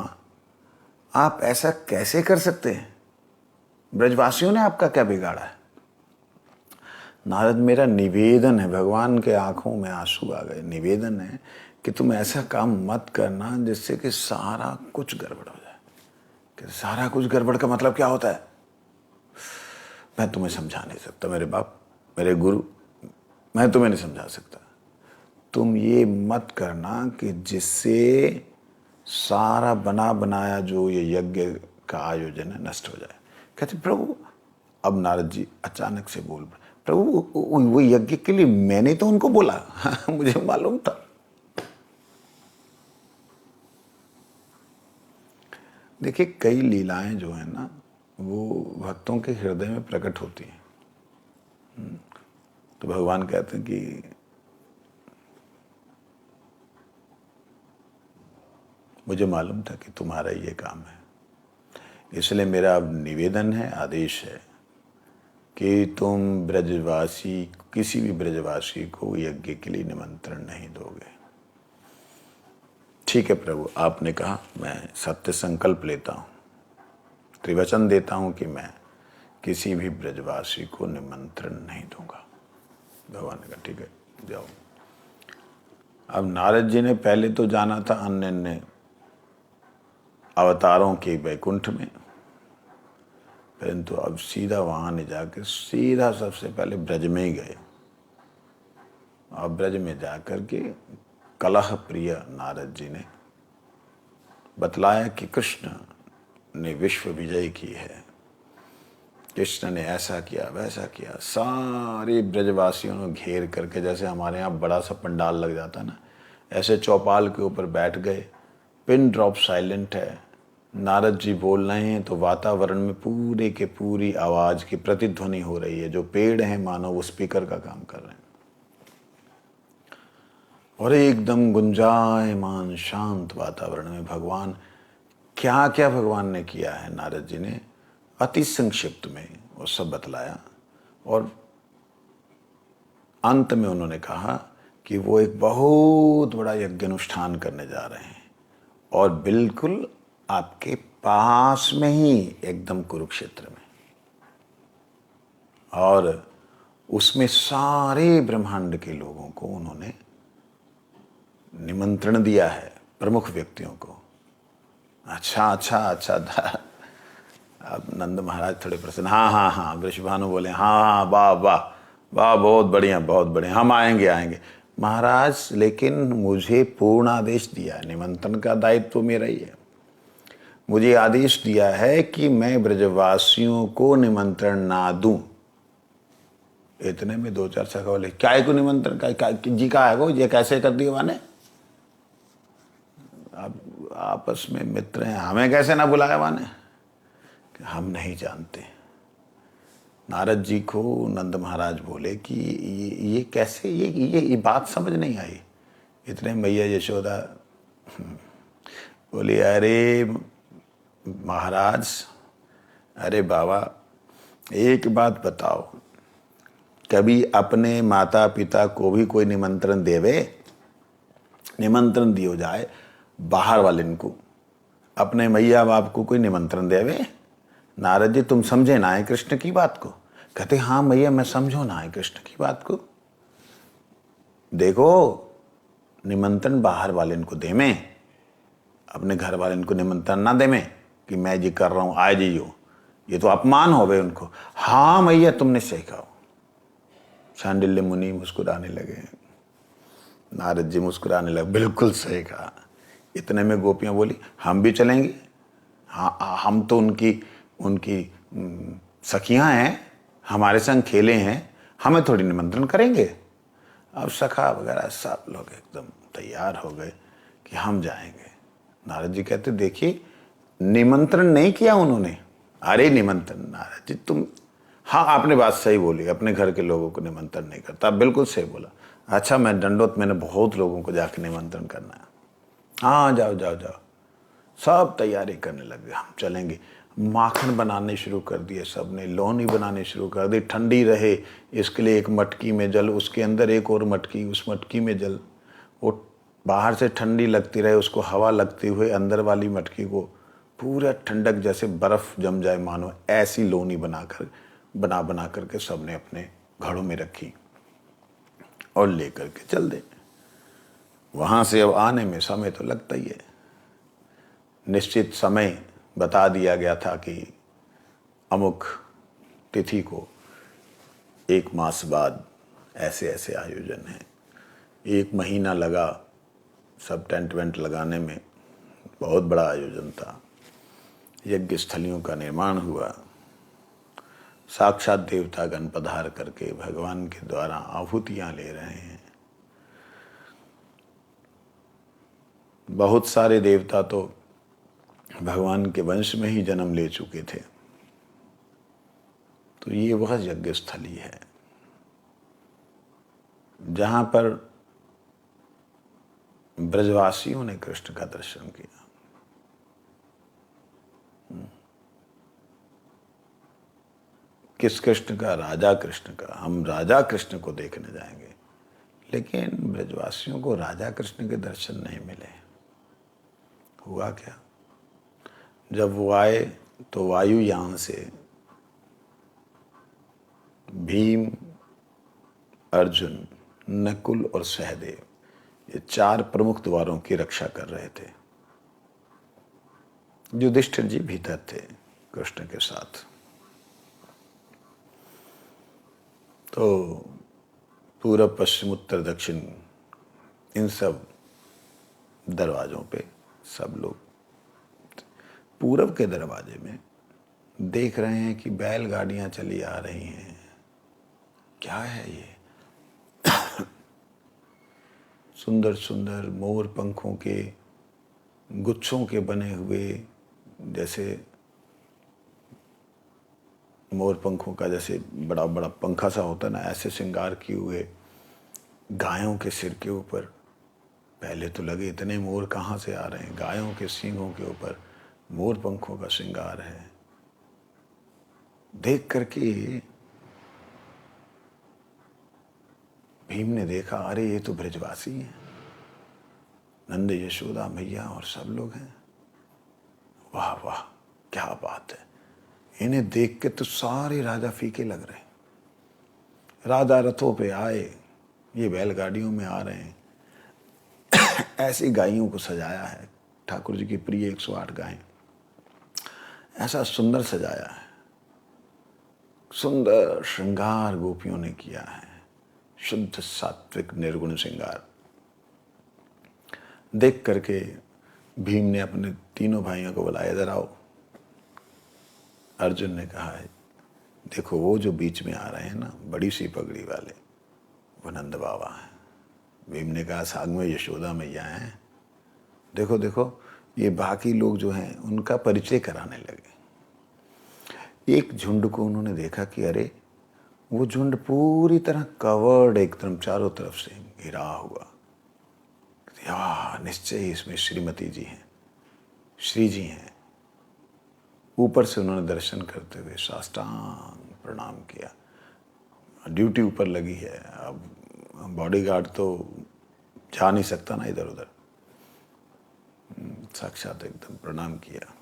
आप ऐसा कैसे कर सकते हैं? ब्रजवासियों ने आपका क्या बिगाड़ा है? नारद, मेरा निवेदन है, भगवान के आंखों में आंसू आ गए, निवेदन है कि तुम ऐसा काम मत करना जिससे कि सारा कुछ गड़बड़ हो जाए। कि सारा कुछ गड़बड़ का मतलब क्या होता है? मैं तुम्हें समझा नहीं सकता, मेरे बाप, मेरे गुरु, मैं तुम्हें नहीं समझा सकता। तुम ये मत करना कि जिससे सारा बना बनाया जो ये यज्ञ का आयोजन है नष्ट हो जाए। कहते प्रभु, अब नारद जी अचानक से बोल पड़े, प्रभु वो यज्ञ के लिए मैंने तो उनको बोला, मुझे मालूम था। देखिए, कई लीलाएं जो है ना वो भक्तों के हृदय में प्रकट होती हैं। तो भगवान कहते हैं कि मुझे मालूम था कि तुम्हारा ये काम है, इसलिए मेरा अब निवेदन है, आदेश है कि तुम ब्रजवासी, किसी भी ब्रजवासी को यज्ञ के लिए निमंत्रण नहीं दोगे। ठीक है प्रभु, आपने कहा, मैं सत्य संकल्प लेता हूँ, त्रिवचन देता हूँ कि मैं किसी भी ब्रजवासी को निमंत्रण नहीं दूंगा। भगवान ने कहा ठीक है, जाओ। अब नारद जी ने पहले तो जाना था अन्य अन्य अवतारों के वैकुंठ में, परंतु अब सीधा वहां नहीं जाकर सीधा सबसे पहले ब्रज में ही गए। और ब्रज में जाकर के कलह प्रिय नारद जी ने बतलाया कि कृष्ण ने विश्व विजय की है, कृष्ण ने ऐसा किया वैसा किया। सारे ब्रजवासियों ने घेर करके, जैसे हमारे यहाँ बड़ा सा पंडाल लग जाता है ना, ऐसे चौपाल के ऊपर बैठ गए। पिन ड्रॉप साइलेंट है। नारद जी बोल रहे हैं तो वातावरण में पूरे के पूरी आवाज की प्रतिध्वनि हो रही है। जो पेड़ हैं मानो वो स्पीकर का काम कर रहे हैं, और एकदम गुंजायमान शांत वातावरण में भगवान, क्या क्या भगवान ने किया है नारद जी ने अति संक्षिप्त में वो सब बतलाया। और अंत में उन्होंने कहा कि वो एक बहुत बड़ा यज्ञ अनुष्ठान करने जा रहे हैं, और बिल्कुल आपके पास में ही, एकदम कुरुक्षेत्र में, और उसमें सारे ब्रह्मांड के लोगों को उन्होंने निमंत्रण दिया है, प्रमुख व्यक्तियों को। अच्छा अच्छा अच्छा, अब नंद महाराज थोड़े प्रसन्न, हाँ हाँ हाँ। वृषभानु बोले हाँ हाँ, वाह वाह वाह, बहुत बढ़िया बहुत बढ़िया, हम आएंगे आएंगे। महाराज, लेकिन मुझे पूर्ण आदेश दिया है, निमंत्रण का दायित्व तो मेरा ही है। मुझे आदेश दिया है कि मैं ब्रजवासियों को निमंत्रण ना दूं। इतने में दो चार सखा बोले, क्या को निमंत्रण का जी का है वो, ये कैसे कर दिया माने? अब आपस में मित्र हैं, हमें कैसे ना बुलाया माने? हम नहीं जानते। नारद जी को नंद महाराज बोले कि ये कैसे, ये बात समझ नहीं आई। इतने मैया यशोदा बोली, अरे महाराज, अरे बाबा, एक बात बताओ, कभी अपने माता पिता को भी कोई निमंत्रण देवे? निमंत्रण दियो जाए बाहर वाले को, अपने मैया बाप को कोई निमंत्रण देवे? नारद जी, तुम समझे ना है कृष्ण की बात को? कहते हाँ मैया, मैं समझो ना है कृष्ण की बात को। देखो, निमंत्रण बाहर वाले को दे में, अपने घर वाले को निमंत्रण ना दे में कि मैं जी कर रहा हूं, आए जी हो। ये तो अपमान हो गए उनको। हाँ मैया तुमने सही कहा। शांडिल्य मुनि मुस्कुराने लगे, नारद जी मुस्कुराने लगे, बिल्कुल सही कहा। इतने में गोपियां बोली हम भी चलेंगे, हाँ हम तो उनकी उनकी सखियां हैं, हमारे संग खेले हैं, हमें थोड़ी निमंत्रण करेंगे। अब सखा वगैरह सब लोग एकदम तैयार हो गए कि हम जाएंगे। नारद जी कहते देखिए निमंत्रण नहीं किया उन्होंने। अरे निमंत्रण नारद जी तुम, हाँ आपने बात सही बोली, अपने घर के लोगों को निमंत्रण नहीं करता, बिल्कुल सही बोला। अच्छा मैं दंडोत, मैंने बहुत लोगों को जाके निमंत्रण करना है। हाँ जाओ जाओ जाओ। सब तैयारी करने लगे, हम चलेंगे। माखन बनाने शुरू कर दिए सब ने, लोनी बनाने शुरू कर दी, ठंडी रहे इसके लिए एक मटकी में जल, उसके अंदर एक और मटकी, उस मटकी में जल, वो बाहर से ठंडी लगती रहे, उसको हवा लगते हुए अंदर वाली मटकी को पूरा ठंडक जैसे बर्फ़ जम जाए मानो, ऐसी लोनी बना करके सब ने अपने घड़ों में रखी और लेकर के चल दे। वहाँ से अब आने में समय तो लगता ही है। निश्चित समय बता दिया गया था कि अमुक तिथि को 1 मास बाद ऐसे ऐसे आयोजन है। 1 महीना लगा सब टेंट वेंट लगाने में, बहुत बड़ा आयोजन था। यज्ञ स्थलियों का निर्माण हुआ, साक्षात देवतागण पधार करके भगवान के द्वारा आहुतियाँ ले रहे हैं। बहुत सारे देवता तो भगवान के वंश में ही जन्म ले चुके थे। तो ये वह यज्ञ स्थली है जहाँ पर ब्रजवासियों ने कृष्ण का दर्शन किया। किस कृष्ण का? राजा कृष्ण का। हम राजा कृष्ण को देखने जाएंगे, लेकिन ब्रजवासियों को राजा कृष्ण के दर्शन नहीं मिले। हुआ क्या? जब वो आए तो वायुयान से भीम, अर्जुन, नकुल और सहदेव, ये 4 प्रमुख द्वारों की रक्षा कर रहे थे। युधिष्ठिर जी भीतर थे कृष्ण के साथ। तो पूरब, पश्चिम, उत्तर, दक्षिण, इन सब दरवाज़ों पे सब लोग, पूरब के दरवाजे में देख रहे हैं कि बैलगाड़ियां चली आ रही हैं। क्या है ये? सुंदर सुंदर मोर पंखों के गुच्छों के बने हुए, जैसे मोर पंखों का जैसे बड़ा बड़ा पंखा सा होता ना, ऐसे श्रृंगार किए हुए गायों के सिर के ऊपर। पहले तो लगे इतने मोर कहाँ से आ रहे हैं, गायों के सींगों के ऊपर मोर पंखों का श्रृंगार है। देख करके भीम ने देखा, अरे ये तो ब्रजवासी हैं, नंद, यशोदा मैया और सब लोग हैं। वाह वाह क्या बात है। इन्हें देख के तो सारे राजा फीके लग रहे हैं। राजा रथों पे आए, ये बैलगाड़ियों में आ रहे हैं। ऐसी गायों को सजाया है, ठाकुर जी की प्रिय 108 गायें, ऐसा सुंदर सजाया है, सुंदर श्रृंगार गोपियों ने किया है, शुद्ध सात्विक निर्गुण श्रृंगार। देख करके भीम ने अपने तीनों भाइयों को बुलाया, इधर आओ। अर्जुन ने कहा है, देखो वो जो बीच में आ रहे हैं ना, बड़ी सी पगड़ी वाले, वो नंद बाबा हैं। भीम ने कहा, साग में यशोदा मैया हैं। देखो देखो, ये बाकी लोग जो हैं उनका परिचय कराने लगे। एक झुंड को उन्होंने देखा कि अरे वो झुंड पूरी तरह कवर्ड, एकदम चारों तरफ से घिरा हुआ। निश्चय ही इसमें श्रीमती जी हैं, श्री जी हैं। ऊपर से उन्होंने दर्शन करते हुए साष्टांग प्रणाम किया। ड्यूटी ऊपर लगी है, अब बॉडीगार्ड तो जा नहीं सकता ना इधर उधर। साक्षात एकदम प्रणाम किया।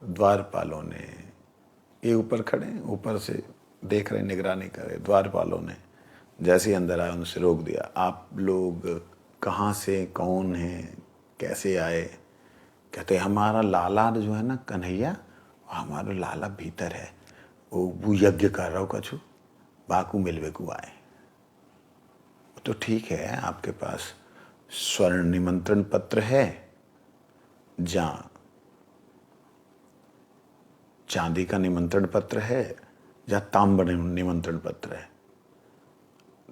द्वारपालों ने, ये ऊपर खड़े, ऊपर से देख रहे, निगरानी कर रहे। द्वारपालों ने जैसे ही अंदर आए उनसे रोक दिया, आप लोग कहाँ से, कौन हैं, कैसे आए? कहते हमारा लाला जो है ना कन्हैया, हमारा लाला भीतर है, वो यज्ञ कर रहा हो कछु बाकू मिलवे को आए। तो ठीक है, आपके पास स्वर्ण निमंत्रण पत्र है, जहाँ चांदी का निमंत्रण पत्र है, या तांबर निमंत्रण पत्र है।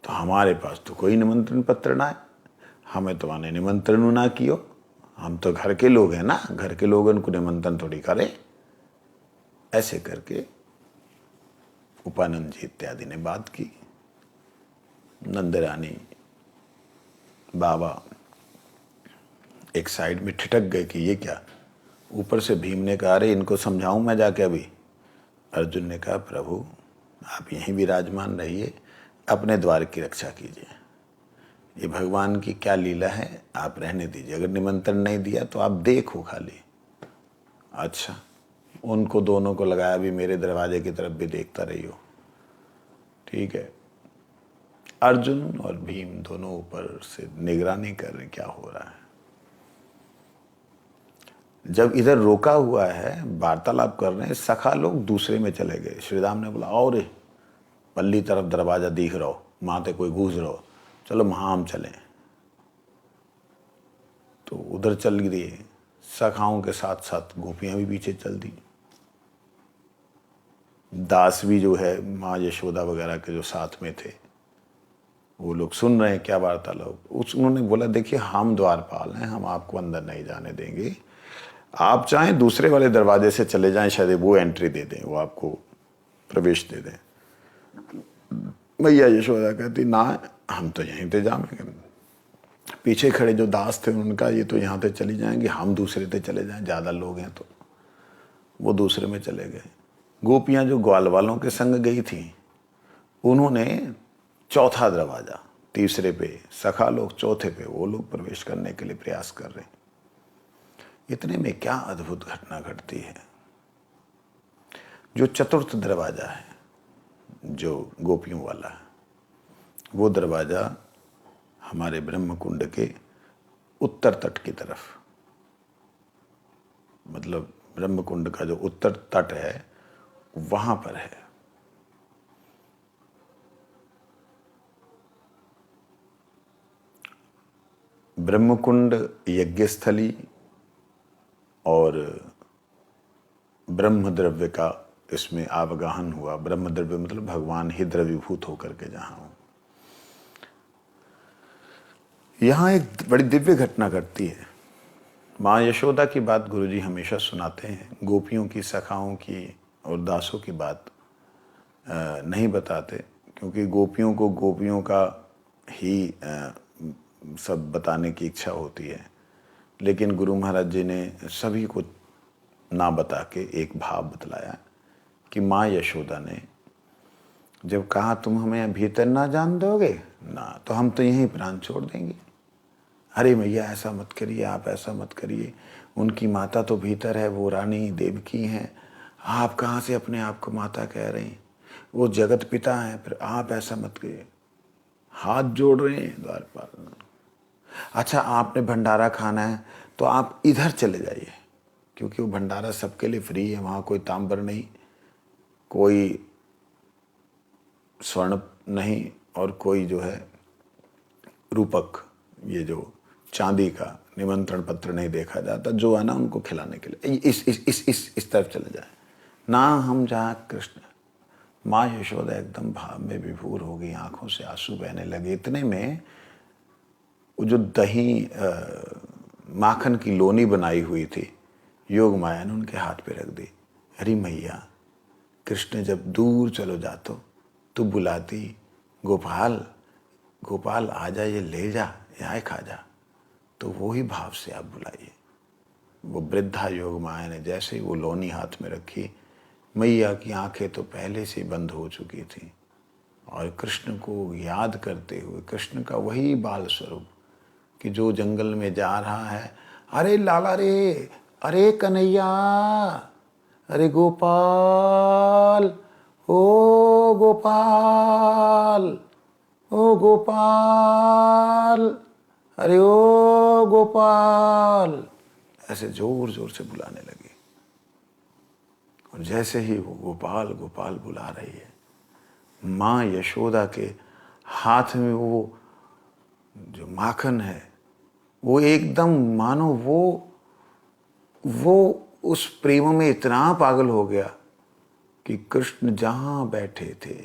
तो हमारे पास तो कोई निमंत्रण पत्र ना है, हमें तो आने निमंत्रण ना कियो, हम तो घर के लोग हैं ना, घर के लोगों को निमंत्रण थोड़ी करे। ऐसे करके उपानंद जी इत्यादि ने बात की। नंदरानी बाबा एक साइड में ठिठक गए कि ये क्या। ऊपर से भीम ने कहा, अरे इनको समझाऊं मैं जाके अभी? अर्जुन ने कहा, प्रभु आप यहीं विराजमान रहिए, अपने द्वार की रक्षा कीजिए, ये भगवान की क्या लीला है, आप रहने दीजिए। अगर निमंत्रण नहीं दिया तो आप देखो खाली। अच्छा, उनको दोनों को लगाया, भी मेरे दरवाजे की तरफ भी देखता रहियो। ठीक है, अर्जुन और भीम दोनों ऊपर से निगरानी कर रहे क्या हो रहा है। जब इधर रोका हुआ है, वार्तालाप कर रहे हैं, सखा लोग दूसरे में चले गए। श्रीराम ने बोला, और पल्ली तरफ दरवाजा दिख रहा हो, वहां ते कोई घुस रहो, चलो वहां हम चलें। तो उधर चल दिए, सखाओं के साथ साथ गोपियां भी पीछे चल दी। दास भी जो है, माँ यशोदा वगैरह के जो साथ में थे, वो लोग सुन रहे हैं क्या वार्तालाप। उन्होंने बोला, देखिए हम द्वारपाल हैं, हम आपको अंदर नहीं जाने देंगे, आप चाहें दूसरे वाले दरवाजे से चले जाएं, शायद वो एंट्री दे दें, वो आपको प्रवेश दे दें। भैया यशोदा कहती, ना हम तो यहीं पे जाएंगे। पीछे खड़े जो दास थे उनका, ये तो यहाँ से चली जाएंगे, हम दूसरे पे चले जाएं, ज़्यादा लोग हैं तो। वो दूसरे में चले गए। गोपियाँ जो ग्वाल वालों के संग गई थी, उन्होंने चौथा दरवाजा, तीसरे पे सखा लोग, चौथे पे वो लोग प्रवेश करने के लिए प्रयास कर रहे हैं। इतने में क्या अद्भुत घटना घटती है। जो चतुर्थ दरवाजा है, जो गोपियों वाला है, वो दरवाजा हमारे ब्रह्म कुंड के उत्तर तट की तरफ, मतलब ब्रह्म कुंड का जो उत्तर तट है वहां पर है। ब्रह्मकुंड यज्ञस्थली और ब्रह्म द्रव्य का इसमें आवगाहन हुआ। ब्रह्म द्रव्य मतलब भगवान ही द्रव्यभूत होकर के जहां हो। यहां एक बड़ी दिव्य घटना घटती है। माँ यशोदा की बात गुरुजी हमेशा सुनाते हैं, गोपियों की, सखाओं की और दासों की बात नहीं बताते, क्योंकि गोपियों को गोपियों का ही सब बताने की इच्छा होती है। लेकिन गुरु महाराज जी ने सभी को ना बता के एक भाव बतलाया कि माँ यशोदा ने जब कहा, तुम हमें भीतर ना जान दोगे ना, तो हम तो यहीं प्राण छोड़ देंगे। अरे मैया ऐसा मत करिए, आप ऐसा मत करिए, उनकी माता तो भीतर है, वो रानी देवकी हैं, आप कहाँ से अपने आप को माता कह रहे हैं, वो जगत पिता हैं, फिर आप ऐसा मत करिए। हाथ जोड़ रहे हैं द्वारपाल। अच्छा, आपने भंडारा खाना है तो आप इधर चले जाइए, क्योंकि वो भंडारा सबके लिए फ्री है, वहाँ कोई तांबर नहीं, कोई स्वर्ण नहीं, और कोई जो है रूपक, ये जो चांदी का निमंत्रण पत्र नहीं देखा जाता, जो है ना उनको खिलाने के लिए इस तरफ चले जाए ना। हम जहाँ कृष्ण, माँ यशोदा एकदम भाव में विभोर हो गई, आंखों से आंसू बहने लगे। इतने में वो जो दही माखन की लोनी बनाई हुई थी, योग माया ने उनके हाथ पे रख दी। अरे मैया, कृष्ण जब दूर चलो जातो तो बुलाती, गोपाल गोपाल आ जा, ये ले जा, यहाँ खा जा। तो वो ही भाव से आप बुलाइए। वो वृद्धा योग माया ने जैसे ही वो लोनी हाथ में रखी, मैया की आंखें तो पहले से बंद हो चुकी थी, और कृष्ण को याद करते हुए, कृष्ण का वही बाल स्वरूप कि जो जंगल में जा रहा है, अरे लाला रे, अरे कन्हैया, अरे गोपाल, ओ गोपाल, ओ गोपाल, अरे ओ गोपाल, ऐसे जोर जोर से बुलाने लगी। और जैसे ही वो गोपाल गोपाल बुला रही है, माँ यशोदा के हाथ में वो जो माखन है वो एकदम मानो वो उस प्रेम में इतना पागल हो गया कि कृष्ण जहां बैठे थे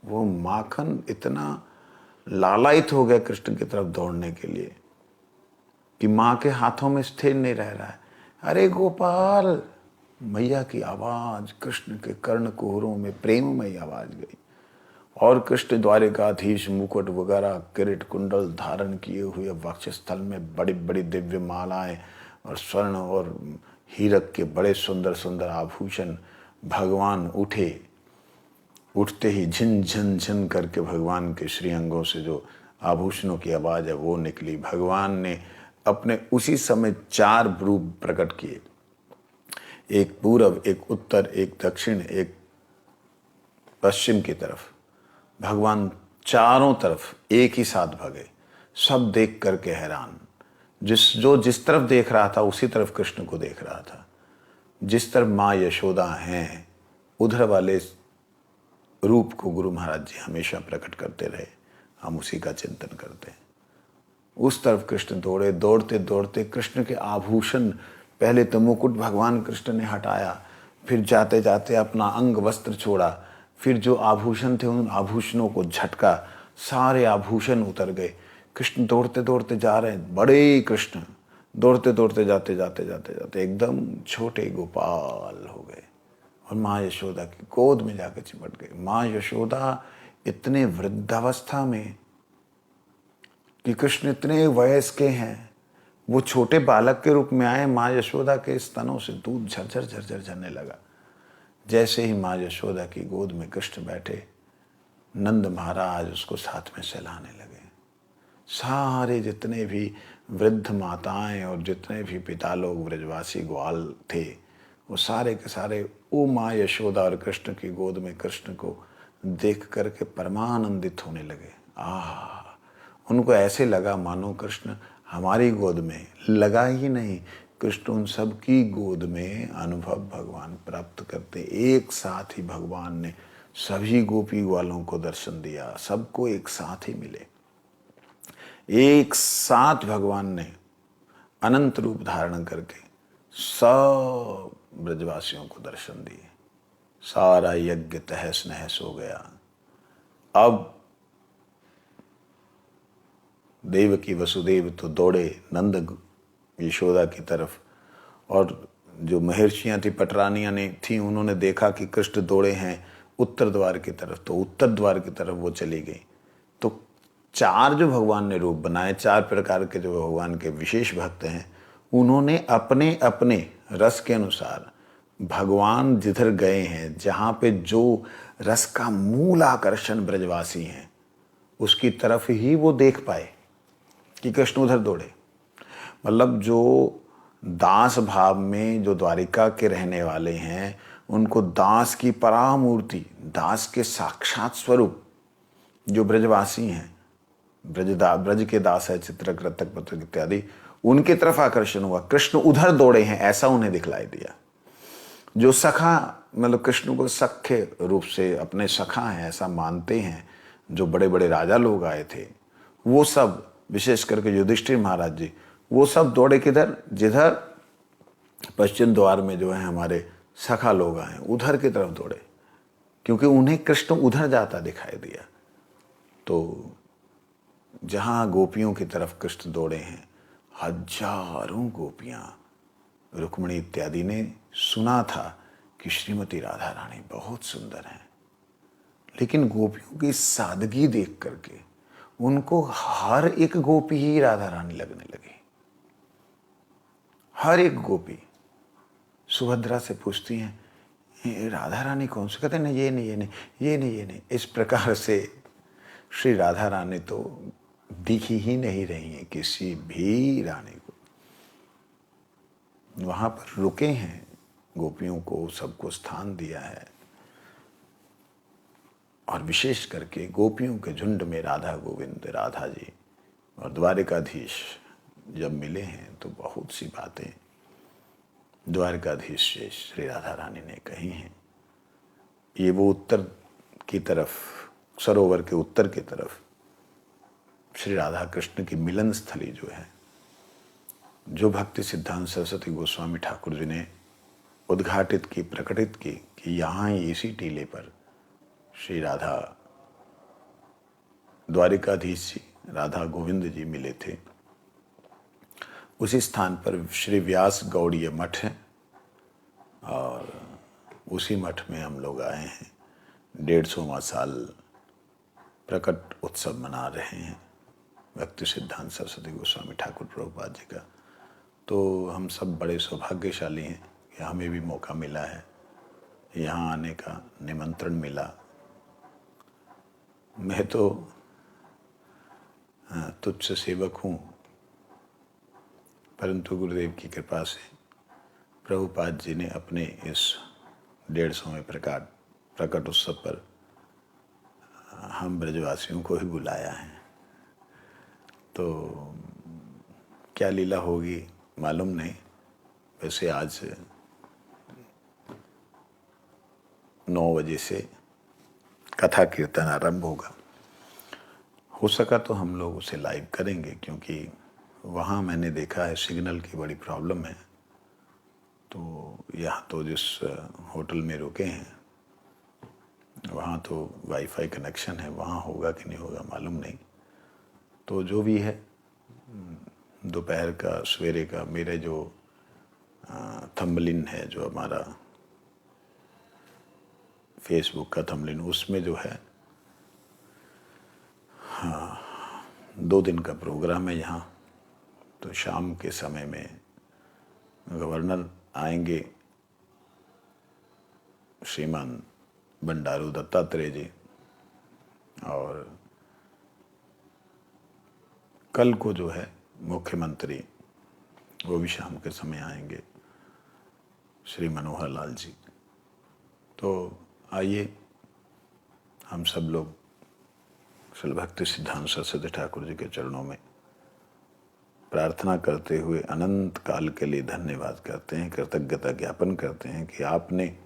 वो माखन इतना लालायित हो गया कृष्ण की तरफ दौड़ने के लिए कि माँ के हाथों में स्थिर नहीं रह रहा है। अरे गोपाल, मैया की आवाज कृष्ण के कर्ण कुहरों में प्रेममयी आवाज गई। और कृष्ण द्वारिकाधीश मुकुट वगैरह किरीट कुंडल धारण किए हुए वक्षस्थल में बड़ी बड़ी दिव्य मालाएं और स्वर्ण और हीरक के बड़े सुंदर सुंदर आभूषण, भगवान उठे। उठते ही झिन झिन झिन करके भगवान के श्रीअंगों से जो आभूषणों की आवाज है वो निकली। भगवान ने अपने उसी समय 4 रूप प्रकट किए, एक पूरब, एक उत्तर, एक दक्षिण, एक पश्चिम की तरफ। भगवान चारों तरफ एक ही साथ भगे। सब देख करके हैरान। जिस तरफ देख रहा था उसी तरफ कृष्ण को देख रहा था। जिस तरफ माँ यशोदा हैं उधर वाले रूप को गुरु महाराज जी हमेशा प्रकट करते रहे, हम उसी का चिंतन करते हैं। उस तरफ कृष्ण दौड़े। दौड़ते दौड़ते कृष्ण के आभूषण, पहले तो मुकुट भगवान कृष्ण ने हटाया, फिर जाते जाते अपना अंग वस्त्र छोड़ा, फिर जो आभूषण थे उन आभूषणों को झटका, सारे आभूषण उतर गए। कृष्ण दौड़ते दौड़ते जा रहे हैं, बड़े कृष्ण दौड़ते दौड़ते जाते जाते जाते जाते एकदम छोटे गोपाल हो गए और माँ यशोदा की गोद में जाकर चिपट गए। माँ यशोदा इतने वृद्धावस्था में कि कृष्ण इतने वयस्क हैं, वो छोटे बालक के रूप में आए। माँ यशोदा के स्तनों से दूध झरझर झरझर झरने लगा। जैसे ही माँ यशोदा की गोद में कृष्ण बैठे, नंद महाराज उसको साथ में सहलाने लगे। सारे जितने भी वृद्ध माताएं और जितने भी पिता लोग ब्रजवासी ग्वाल थे, वो सारे के सारे वो माँ यशोदा और कृष्ण की गोद में कृष्ण को देख करके परमानंदित होने लगे। आह, उनको ऐसे लगा मानो कृष्ण हमारी गोद में, लगा ही नहीं, कृष्ण उन सब की गोद में अनुभव भगवान प्राप्त करते। एक साथ ही भगवान ने सभी गोपी वालों को दर्शन दिया, सबको एक साथ ही मिले। एक साथ भगवान ने अनंत रूप धारण करके सब ब्रजवासियों को दर्शन दिए। सारा यज्ञ तहस नहस हो गया। अब देवकी वसुदेव तो दौड़े नंद यशोदा की तरफ, और जो महर्षियां थी, पटरानियां ने थी, उन्होंने देखा कि कृष्ण दौड़े हैं उत्तर द्वार की तरफ, तो उत्तर द्वार की तरफ वो चली गई। तो 4 जो भगवान ने रूप बनाए, 4 प्रकार के जो भगवान के विशेष भक्त हैं, उन्होंने अपने अपने रस के अनुसार भगवान जिधर गए हैं, जहाँ पे जो रस का मूल आकर्षण ब्रजवासी हैं, उसकी तरफ ही वो देख पाए कि कृष्ण उधर दौड़े। मतलब जो दास भाव में जो द्वारिका के रहने वाले हैं, उनको दास की परामूर्ति, दास के साक्षात स्वरूप जो ब्रजवासी हैं, ब्रज के दास है, चित्रक कृतक पत्रक इत्यादि, उनकी तरफ आकर्षण हुआ। कृष्ण उधर दौड़े हैं ऐसा उन्हें दिखलाई दिया। जो सखा, मतलब कृष्ण को सख्य रूप से अपने सखा हैं ऐसा मानते हैं, जो बड़े बड़े राजा लोग आए थे, वो सब, विशेष करके युधिष्ठिर महाराज जी, वो सब दौड़े किधर, जिधर पश्चिम द्वार में जो है हमारे सखा लोग आए उधर की तरफ दौड़े, क्योंकि उन्हें कृष्ण उधर जाता दिखाई दिया। तो जहां गोपियों की तरफ कृष्ण दौड़े हैं, हजारों गोपियां, रुक्मिणी इत्यादि ने सुना था कि श्रीमती राधा रानी बहुत सुंदर हैं, लेकिन गोपियों की सादगी देख करके उनको हर एक गोपी ही राधा रानी लगने लगी। हर एक गोपी सुभद्रा से पूछती हैं, ये राधा रानी कौन सी? कहते नहीं, ये नहीं, ये नहीं, ये नहीं, ये नहीं। इस प्रकार से श्री राधा रानी तो दिखी ही नहीं रही है किसी भी रानी को। वहां पर रुके हैं, गोपियों को सबको स्थान दिया है, और विशेष करके गोपियों के झुंड में राधा गोविंद, राधा जी और द्वारिकाधीश जब मिले हैं तो बहुत सी बातें द्वारिकाधीश से श्री राधा रानी ने कही हैं। ये वो उत्तर की तरफ, सरोवर के उत्तर की तरफ श्री राधा कृष्ण की मिलन स्थली जो है, जो भक्ति सिद्धांत सरस्वती गोस्वामी ठाकुर जी ने उद्घाटित की, प्रकटित की कि यहाँ ही इसी टीले पर श्री राधा द्वारिकाधीश जी राधा गोविंद जी मिले थे, उसी स्थान पर श्री व्यास गौड़ीय मठ है और उसी मठ में हम लोग आए हैं। 150वां साल प्रकट उत्सव मना रहे हैं भक्ति सिद्धांत सरस्वती गोस्वामी ठाकुर प्रभुपाद जी का। तो हम सब बड़े सौभाग्यशाली हैं कि हमें भी मौका मिला है, यहाँ आने का निमंत्रण मिला। मैं तो तुच्छ सेवक हूँ, परंतु गुरुदेव की कृपा से प्रभुपाद जी ने अपने इस 150वें प्रकट उत्सव पर हम ब्रजवासियों को ही बुलाया है। तो क्या लीला होगी मालूम नहीं। वैसे आज 9 बजे से कथा कीर्तन आरंभ होगा। हो सका तो हम लोग उसे लाइव करेंगे, क्योंकि वहाँ मैंने देखा है सिग्नल की बड़ी प्रॉब्लम है। तो यहाँ तो जिस होटल में रुके हैं वहाँ तो वाईफाई कनेक्शन है, वहाँ होगा कि नहीं होगा मालूम नहीं। तो जो भी है, दोपहर का सवेरे का मेरे जो थंबलिन है, जो हमारा फेसबुक का थंबलिन, उसमें जो है 2 दिन का प्रोग्राम है यहाँ। तो शाम के समय में गवर्नर आएंगे, श्रीमान बंडारू दत्तात्रेय जी, और कल को जो है मुख्यमंत्री वो भी शाम के समय आएंगे, श्री मनोहर लाल जी। तो आइए हम सब लोग श्री भक्ति सिद्धांत सरस्वती ठाकुर जी के चरणों में प्रार्थना करते हुए अनंत काल के लिए धन्यवाद करते हैं, कृतज्ञता ज्ञापन करते हैं कि आपने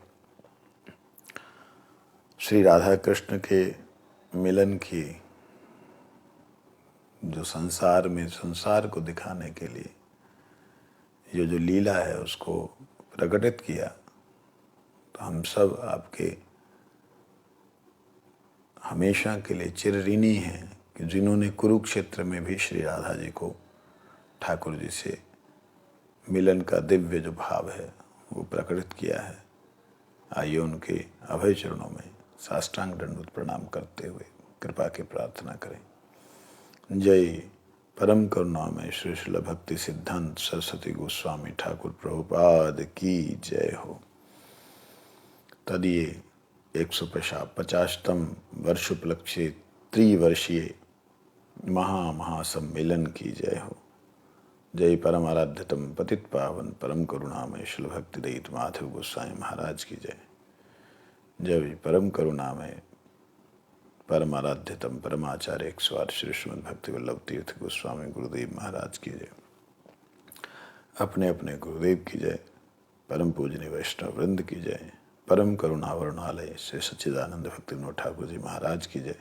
श्री राधा कृष्ण के मिलन की जो संसार में संसार को दिखाने के लिए ये जो लीला है उसको प्रकटित किया। तो हम सब आपके हमेशा के लिए चिरऋणी हैं कि जिन्होंने कुरुक्षेत्र में भी श्री राधा जी को ठाकुर जी से मिलन का दिव्य जो भाव है वो प्रकटित किया है। आइए उनके अभय चरणों में साष्टांग दंडवत प्रणाम करते हुए कृपा की प्रार्थना करें। जय परम करुणामय श्री श्रील भक्ति सिद्धांत सरस्वती गोस्वामी ठाकुर प्रभुपाद की जय हो। तदीय 150तम वर्षोपलक्ष्य त्रिवर्षीय महासम्मेलन की जय हो। जय परम आराध्यतम पतित पावन परम करुणामय श्रील भक्ति दयित माधव गोस्वामी महाराज की जय। जय परम करुणामय परम आराध्यतम परमाचार्य 108 श्री श्रीमद् भक्ति वल्लभ तीर्थ गोस्वामी गुरुदेव महाराज की जय। अपने अपने गुरुदेव की जय। परम पूजनीय वैष्णव वृंद की जय। परम करुणावरुणालय श्री सच्चिदानंद भक्ति विनोद ठाकुर जी महाराज की जय।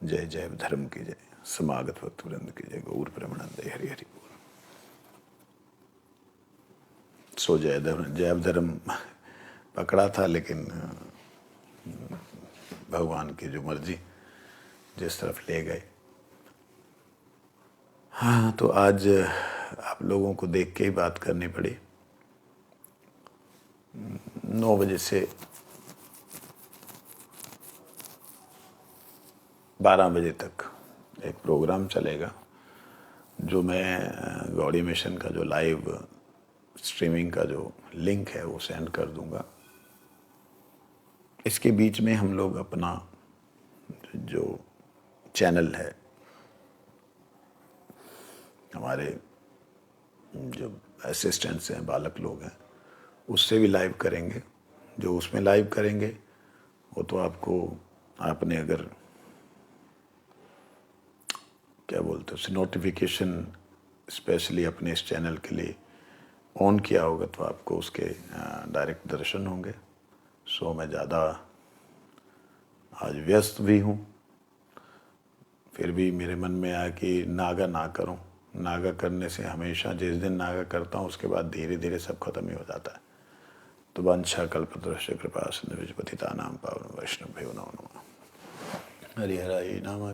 जय जय धर्म की जय। समागत भक्त वृंद की जय। गौर प्रेमानंद हरि हरि बोल। सो जय धर्म पकड़ा था, लेकिन भगवान की जो मर्जी जिस तरफ ले गए। हाँ, तो आज आप लोगों को देख के ही बात करनी पड़ी। 9 बजे से 12 बजे तक एक प्रोग्राम चलेगा, जो मैं गौड़ी मिशन का जो लाइव स्ट्रीमिंग का जो लिंक है वो सेंड कर दूंगा। इसके बीच में हम लोग अपना जो चैनल है, हमारे जो असिस्टेंट्स हैं, बालक लोग हैं, उससे भी लाइव करेंगे। जो उसमें लाइव करेंगे वो तो आपको, आपने अगर क्या बोलते हैं उसे, नोटिफिकेशन स्पेशली अपने इस चैनल के लिए ऑन किया होगा तो आपको उसके डायरेक्ट दर्शन होंगे। सो मैं ज़्यादा आज व्यस्त भी हूँ, फिर भी मेरे मन में आया कि नागा ना करूँ। नागा करने से हमेशा जिस दिन नागा करता हूँ उसके बाद धीरे धीरे सब खत्म ही हो जाता है। तो वंशा कल्पतरुश्च कृपा सिंधु पतितानां पावन वैष्णवेभ्यो नमो नमः। हरिहराय नमः।